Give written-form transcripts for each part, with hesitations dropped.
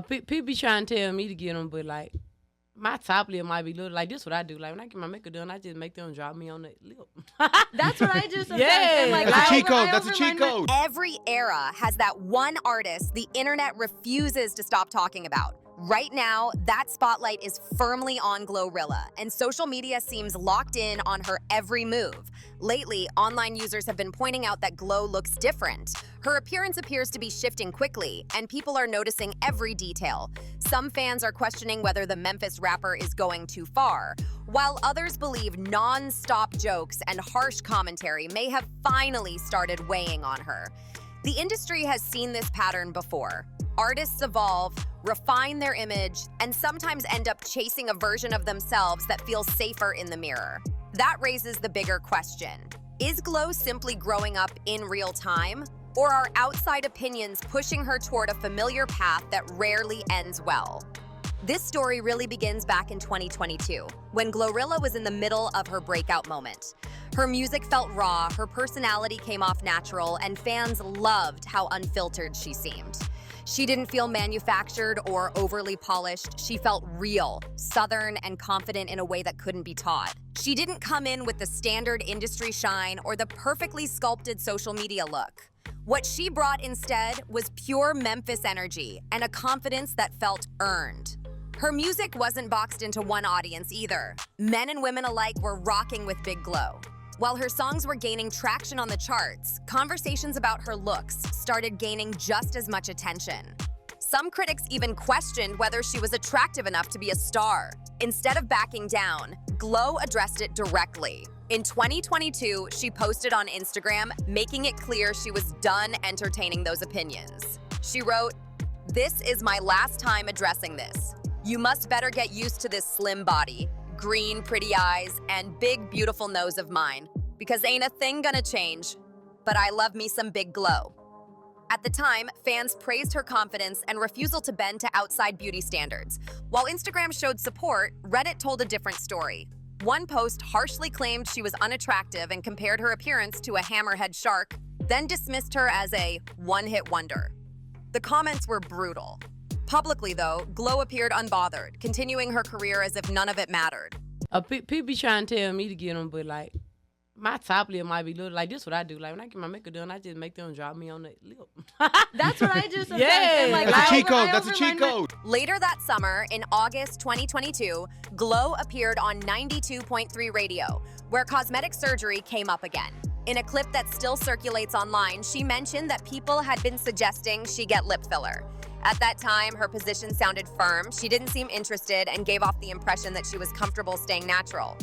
People be trying to tell me to get them, but like my top lip might be little. Like this, what I do. Like when I get my makeup done, I just make them drop me on the lip. That's what I just Yeah, like, that's a cheat code. That's a cheat code. Every era has that one artist the internet refuses to stop talking about. Right now, that spotlight is firmly on GloRilla, and social media seems locked in on her every move. Lately, online users have been pointing out that Glo looks different. Her appearance appears to be shifting quickly, and people are noticing every detail. Some fans are questioning whether the Memphis rapper is going too far, while others believe non-stop jokes and harsh commentary may have finally started weighing on her. The industry has seen this pattern before. Artists evolve, refine their image, and sometimes end up chasing a version of themselves that feels safer in the mirror. That raises the bigger question. Is Glo simply growing up in real time? Or are outside opinions pushing her toward a familiar path that rarely ends well? This story really begins back in 2022, when GloRilla was in the middle of her breakout moment. Her music felt raw, her personality came off natural, and fans loved how unfiltered she seemed. She didn't feel manufactured or overly polished. She felt real, southern, and confident in a way that couldn't be taught. She didn't come in with the standard industry shine or the perfectly sculpted social media look. What she brought instead was pure Memphis energy and a confidence that felt earned. Her music wasn't boxed into one audience either. Men and women alike were rocking with Big Glo. While her songs were gaining traction on the charts, conversations about her looks started gaining just as much attention. Some critics even questioned whether she was attractive enough to be a star. Instead of backing down, Glo addressed it directly. In 2022, she posted on Instagram, making it clear she was done entertaining those opinions. She wrote, "This is my last time addressing this. You must better get used to this slim body, green, pretty eyes, and big, beautiful nose of mine, because ain't a thing gonna change. But I love me some Big Glo." At the time, fans praised her confidence and refusal to bend to outside beauty standards. While Instagram showed support, Reddit told a different story. One post harshly claimed she was unattractive and compared her appearance to a hammerhead shark, then dismissed her as a one-hit wonder. The comments were brutal. Publicly, though, Glo appeared unbothered, continuing her career as if none of it mattered. People be trying to tell me to get them, but like my top lip might be little. Like this, what I do. Like when I get my makeup done, I just make them drop me on the lip. That's what I just Yeah, like, That's a cheat code. That's a cheat code. Later that summer, in August 2022, Glo appeared on 92.3 radio, where cosmetic surgery came up again. In a clip that still circulates online, she mentioned that people had been suggesting she get lip filler. At that time, her position sounded firm, she didn't seem interested, and gave off the impression that she was comfortable staying natural.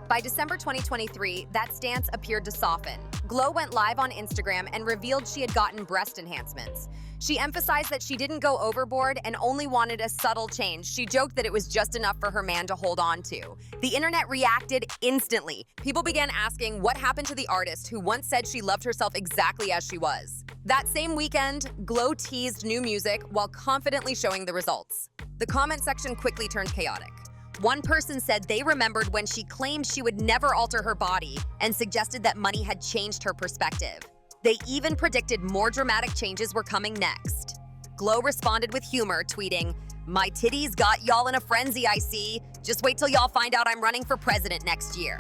By December 2023, that stance appeared to soften. Glo went live on Instagram and revealed she had gotten breast enhancements. She emphasized that she didn't go overboard and only wanted a subtle change. She joked that it was just enough for her man to hold on to. The internet reacted instantly. People began asking what happened to the artist who once said she loved herself exactly as she was. That same weekend, Glo teased new music while confidently showing the results. The comment section quickly turned chaotic. One person said they remembered when she claimed she would never alter her body and suggested that money had changed her perspective. They even predicted more dramatic changes were coming next. Glo responded with humor, tweeting, "My titties got y'all in a frenzy, I see. Just wait till y'all find out I'm running for president next year."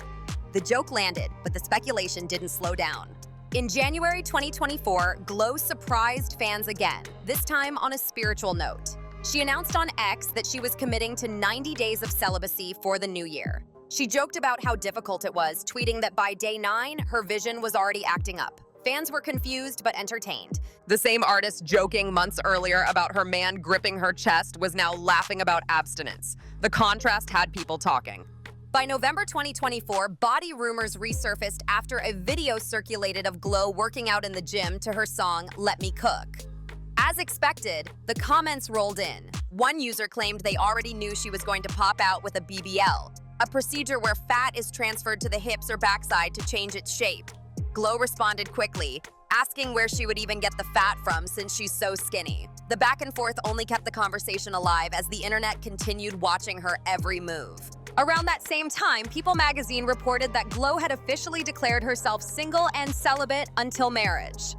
The joke landed, but the speculation didn't slow down. In January 2024, Glo surprised fans again, this time on a spiritual note. She announced on X that she was committing to 90 days of celibacy for the new year. She joked about how difficult it was, tweeting that by day 9, her vision was already acting up. Fans were confused but entertained. The same artist joking months earlier about her man gripping her chest was now laughing about abstinence. The contrast had people talking. By November 2024, body rumors resurfaced after a video circulated of Glo working out in the gym to her song, "Let Me Cook." As expected, the comments rolled in. One user claimed they already knew she was going to pop out with a BBL, a procedure where fat is transferred to the hips or backside to change its shape. Glo responded quickly, asking where she would even get the fat from since she's so skinny. The back and forth only kept the conversation alive as the internet continued watching her every move. Around that same time, People magazine reported that Glo had officially declared herself single and celibate until marriage.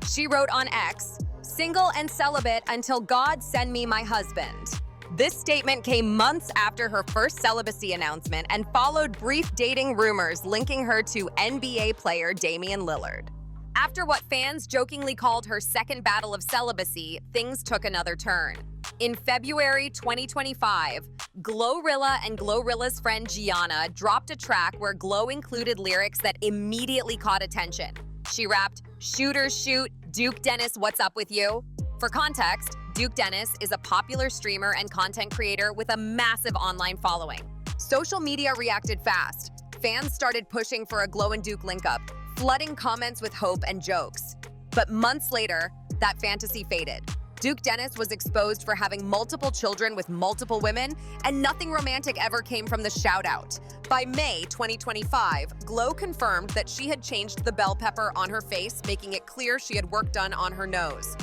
She wrote on X, Single and celibate until God send me my husband. This statement came months after her first celibacy announcement and followed brief dating rumors linking her to NBA player Damian Lillard. After what fans jokingly called her second battle of celibacy, things took another turn. In February 2025, GloRilla and GloRilla's friend Gianna dropped a track where Glo included lyrics that immediately caught attention. She rapped, "Shooters shoot, Duke Dennis, what's up with you?" For context, Duke Dennis is a popular streamer and content creator with a massive online following. Social media reacted fast. Fans started pushing for a Glo and Duke link-up, flooding comments with hope and jokes. But months later, that fantasy faded. Duke Dennis was exposed for having multiple children with multiple women, and nothing romantic ever came from the shout-out. By May 2025, Glo confirmed that she had changed the bell pepper on her face, making it clear she had work done on her nose.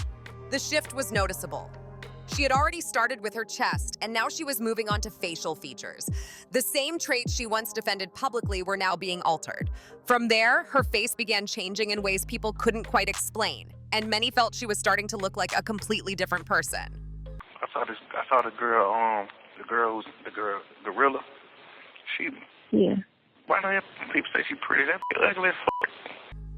The shift was noticeable. She had already started with her chest, and now she was moving on to facial features. The same traits she once defended publicly were now being altered. From there, her face began changing in ways people couldn't quite explain, and many felt she was starting to look like a completely different person. I saw the girl, GloRilla. Yeah. Why don't people say she pretty? That ugly as fuck.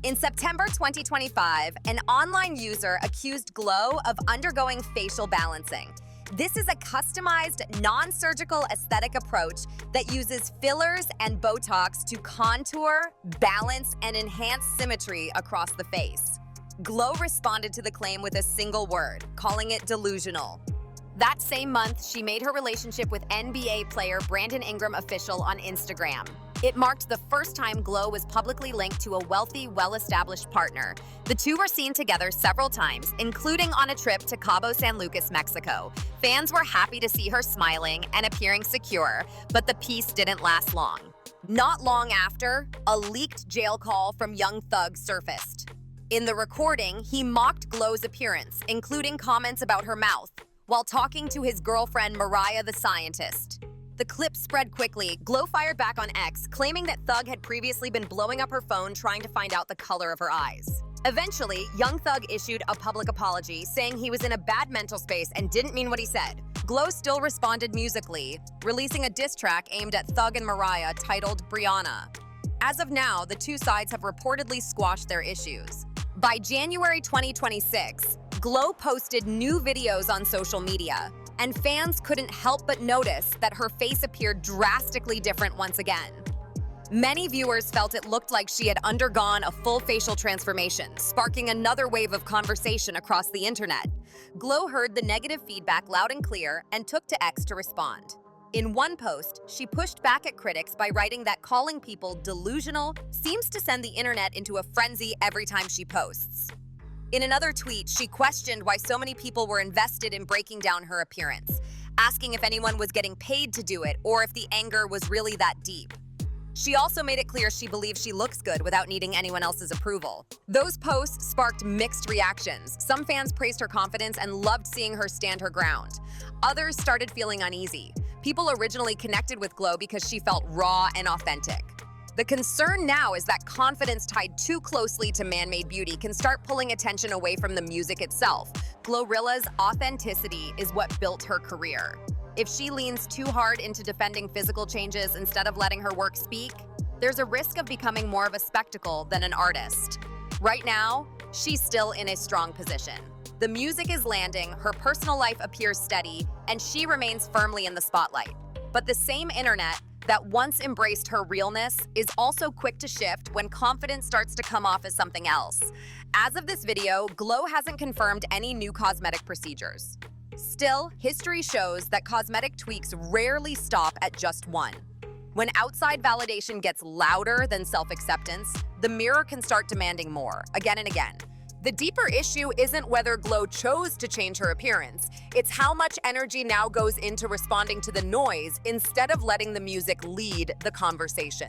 In September 2025, an online user accused Glo of undergoing facial balancing. This is a customized, non-surgical aesthetic approach that uses fillers and Botox to contour, balance, and enhance symmetry across the face. Glo responded to the claim with a single word, calling it delusional. That same month, she made her relationship with NBA player Brandon Ingram official on Instagram. It marked the first time Glo was publicly linked to a wealthy, well-established partner. The two were seen together several times, including on a trip to Cabo San Lucas, Mexico. Fans were happy to see her smiling and appearing secure, but the peace didn't last long. Not long after, a leaked jail call from Young Thug surfaced. In the recording, he mocked Glo's appearance, including comments about her mouth, while talking to his girlfriend Mariah the Scientist. The clip spread quickly. Glo fired back on X, claiming that Thug had previously been blowing up her phone trying to find out the color of her eyes. Eventually, Young Thug issued a public apology, saying he was in a bad mental space and didn't mean what he said. Glo still responded musically, releasing a diss track aimed at Thug and Mariah titled Brianna. As of now, the two sides have reportedly squashed their issues. By January 2026, Glo posted new videos on social media, and fans couldn't help but notice that her face appeared drastically different once again. Many viewers felt it looked like she had undergone a full facial transformation, sparking another wave of conversation across the internet. Glo heard the negative feedback loud and clear and took to X to respond. In one post, she pushed back at critics by writing that calling people delusional seems to send the internet into a frenzy every time she posts. In another tweet, she questioned why so many people were invested in breaking down her appearance, asking if anyone was getting paid to do it or if the anger was really that deep. She also made it clear she believes she looks good without needing anyone else's approval. Those posts sparked mixed reactions. Some fans praised her confidence and loved seeing her stand her ground. Others started feeling uneasy. People originally connected with Glo because she felt raw and authentic. The concern now is that confidence tied too closely to man-made beauty can start pulling attention away from the music itself. GloRilla's authenticity is what built her career. If she leans too hard into defending physical changes instead of letting her work speak, there's a risk of becoming more of a spectacle than an artist. Right now, she's still in a strong position. The music is landing, her personal life appears steady, and she remains firmly in the spotlight. But the same internet that once embraced her realness is also quick to shift when confidence starts to come off as something else. As of this video, Glo hasn't confirmed any new cosmetic procedures. Still, history shows that cosmetic tweaks rarely stop at just one. When outside validation gets louder than self-acceptance, the mirror can start demanding more, again and again. The deeper issue isn't whether Glo chose to change her appearance, it's how much energy now goes into responding to the noise instead of letting the music lead the conversation.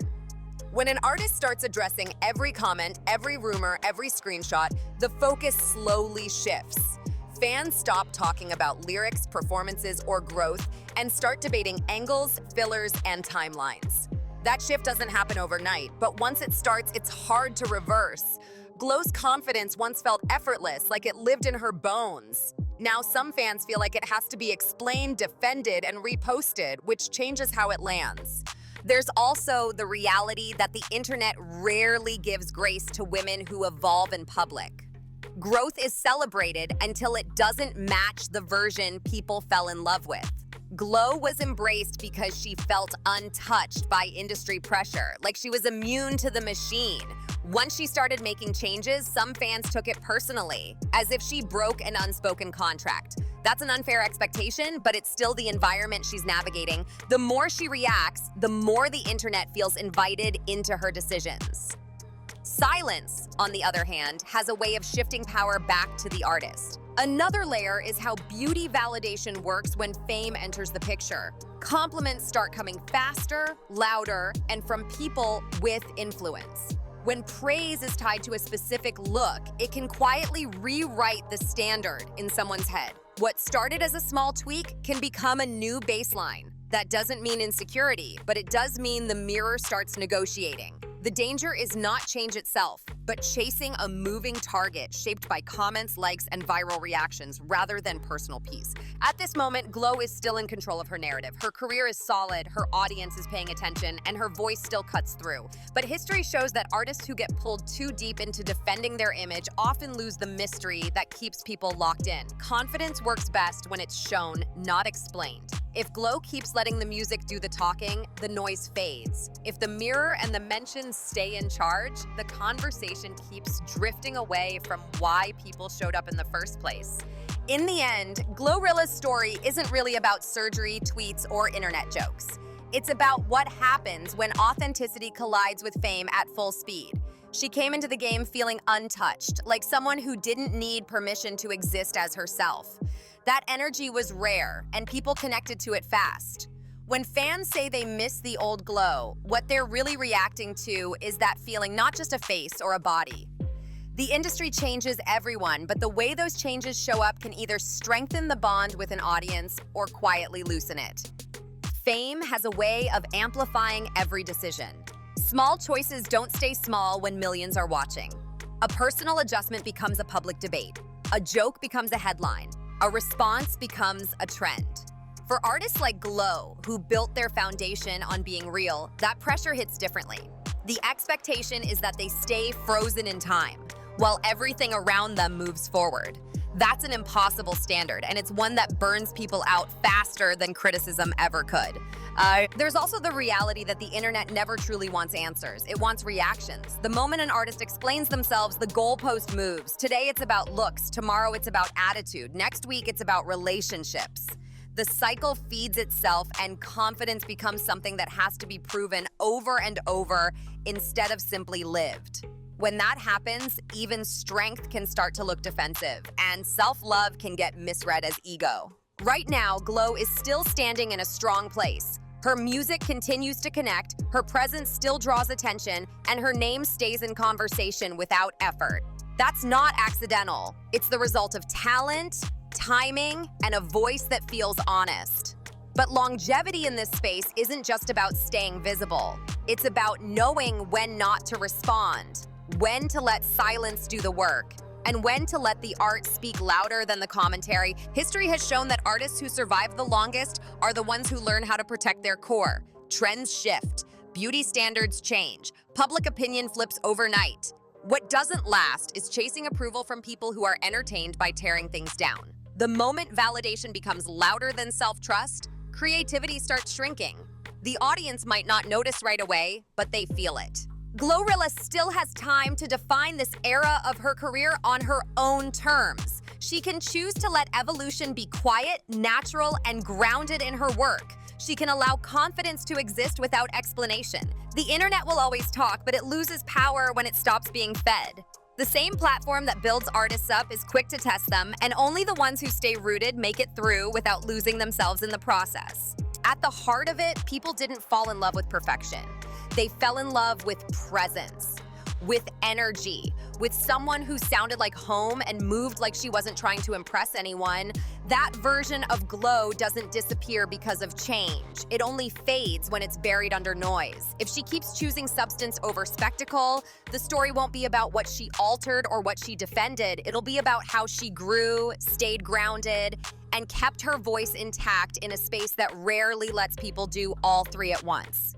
When an artist starts addressing every comment, every rumor, every screenshot, the focus slowly shifts. Fans stop talking about lyrics, performances, or growth and start debating angles, fillers, and timelines. That shift doesn't happen overnight, but once it starts, it's hard to reverse. Glow's confidence once felt effortless, like it lived in her bones. Now some fans feel like it has to be explained, defended, and reposted, which changes how it lands. There's also the reality that the internet rarely gives grace to women who evolve in public. Growth is celebrated until it doesn't match the version people fell in love with. Glow was embraced because she felt untouched by industry pressure, like she was immune to the machine. Once she started making changes, some fans took it personally, as if she broke an unspoken contract. That's an unfair expectation, but it's still the environment she's navigating. The more she reacts, the more the internet feels invited into her decisions. Silence, on the other hand, has a way of shifting power back to the artist. Another layer is how beauty validation works when fame enters the picture. Compliments start coming faster, louder, and from people with influence. When praise is tied to a specific look, it can quietly rewrite the standard in someone's head. What started as a small tweak can become a new baseline. That doesn't mean insecurity, but it does mean the mirror starts negotiating. The danger is not change itself, but chasing a moving target shaped by comments, likes, and viral reactions rather than personal peace. At this moment, Glow is still in control of her narrative. Her career is solid, her audience is paying attention, and her voice still cuts through. But history shows that artists who get pulled too deep into defending their image often lose the mystery that keeps people locked in. Confidence works best when it's shown, not explained. If Glow keeps letting the music do the talking, the noise fades. If the mirror and the mentions stay in charge, the conversation keeps drifting away from why people showed up in the first place. In the end, GloRilla's story isn't really about surgery, tweets, or internet jokes. It's about what happens when authenticity collides with fame at full speed. She came into the game feeling untouched, like someone who didn't need permission to exist as herself. That energy was rare, and people connected to it fast. When fans say they miss the old Glow, what they're really reacting to is that feeling, not just a face or a body. The industry changes everyone, but the way those changes show up can either strengthen the bond with an audience or quietly loosen it. Fame has a way of amplifying every decision. Small choices don't stay small when millions are watching. A personal adjustment becomes a public debate. A joke becomes a headline. A response becomes a trend. For artists like Glow, who built their foundation on being real, that pressure hits differently. The expectation is that they stay frozen in time, while everything around them moves forward. That's an impossible standard, and it's one that burns people out faster than criticism ever could. There's also the reality that the internet never truly wants answers. It wants reactions. The moment an artist explains themselves, the goalpost moves. Today it's about looks, tomorrow it's about attitude, next week it's about relationships. The cycle feeds itself, and confidence becomes something that has to be proven over and over instead of simply lived. When that happens, even strength can start to look defensive, and self-love can get misread as ego. Right now, Glow is still standing in a strong place. Her music continues to connect, her presence still draws attention, and her name stays in conversation without effort. That's not accidental. It's the result of talent, timing, and a voice that feels honest. But longevity in this space isn't just about staying visible. It's about knowing when not to respond, when to let silence do the work, and when to let the art speak louder than the commentary. History has shown that artists who survive the longest are the ones who learn how to protect their core. Trends shift, beauty standards change, public opinion flips overnight. What doesn't last is chasing approval from people who are entertained by tearing things down. The moment validation becomes louder than self-trust, creativity starts shrinking. The audience might not notice right away, but they feel it. GloRilla still has time to define this era of her career on her own terms. She can choose to let evolution be quiet, natural, and grounded in her work. She can allow confidence to exist without explanation. The internet will always talk, but it loses power when it stops being fed. The same platform that builds artists up is quick to test them, and only the ones who stay rooted make it through without losing themselves in the process. At the heart of it, people didn't fall in love with perfection. They fell in love with presence, with energy, with someone who sounded like home and moved like she wasn't trying to impress anyone. That version of glow doesn't disappear because of change. It only fades when it's buried under noise. If she keeps choosing substance over spectacle, the story won't be about what she altered or what she defended. It'll be about how she grew, stayed grounded, and kept her voice intact in a space that rarely lets people do all three at once.